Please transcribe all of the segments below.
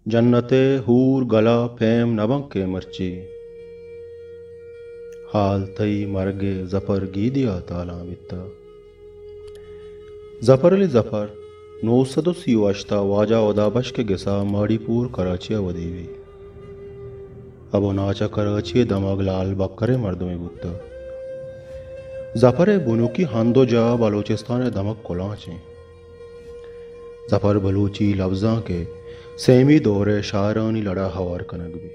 जन्नते हूर गला फेम नबंग के मर्ची हाल तई मरगे जफर गीदिया ताला वित्ता जफर अली जफर 938 वाजा वदाबश के गिसा माड़ीपुर कराची वदीवी अबो नाचा कराची दमग लाल बक्करे मर्द में बुत्ता जफर बुनुकी हंदो जा बलोचिस्तान दमक कोलाचे जफर बलूची लफ्जा के सेमी दौरे शायरानी लड़ा हवार कनक भी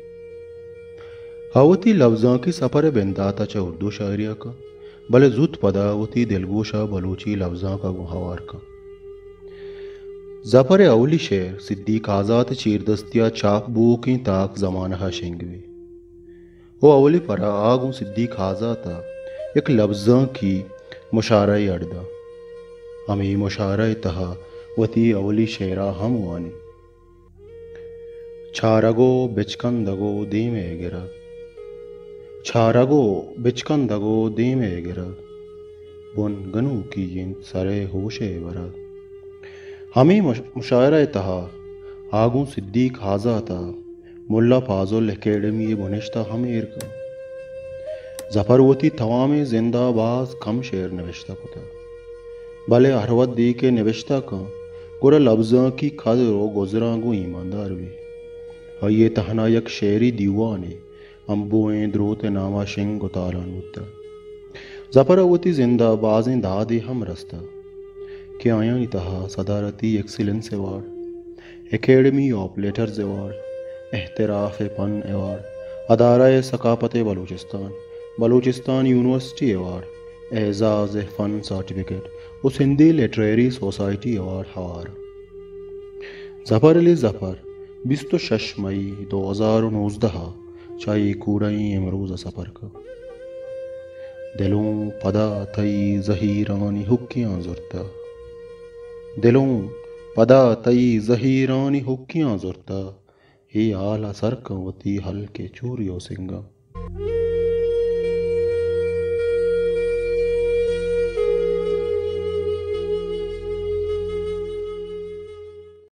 हावती लफ्जा की सफर बेंदाता च उर्दू शायरिया का भले जुत पदा वती दिलगोशा बलूची लफ्जा का गुहावार का जफर अवली शेर सिद्दीक आज़ाद चीरदस्तिया चाक बू की ताक जमाना शेंगवी वो अवली परा आगू सिद्दीक आज़ाता एक लफ्जा की मुशारा अड़दा हमी मुशारा तहा वती अवली शेरा हम वानी छारगो बिचकंदगो दीमे गिरा छारगो बिचकंदगो दीमे गिरा बुन गनु की जिन सरे होशे वरा हमी मुशायरा तहा आगू सिद्दीक हाजाता मुल्ला फाजुल एकेडमी बुनिश्ता हमीर का जफरवती तवामे जिंदाबाज कम शेर नविश्ता कुता भले हरवत दी के नविश्ता का गुरा लफ्जा की खदरो गुजरागो ईमानदार भी और ये तहना यक शेरी दीवाने अम्बुएं द्रोत नामा शिंग गुतालान मुत्ता जफरवती जिंदाबाजें दादे हम रस्ता के आया तहा सदारती excellence award academy of letters award एहतराफ फन अवार्ड अदारा सकाफत बलूचिस्तान यूनिवर्सिटी अवार्ड एजाज फ़न सर्टिफिकेट उस हिंदी लिटरेरी सोसाइटी अवार्ड हवार जफर अली जफर 26 मई 2019 चाई कूड़ई इमरूज सफर का दिलों पदा तई जहीरानी हुक्कियां जुरता दिलों पदा तई जहीरानी हुक्कियां जुरता ही आला सरकवती हल के चूरियो सिंगा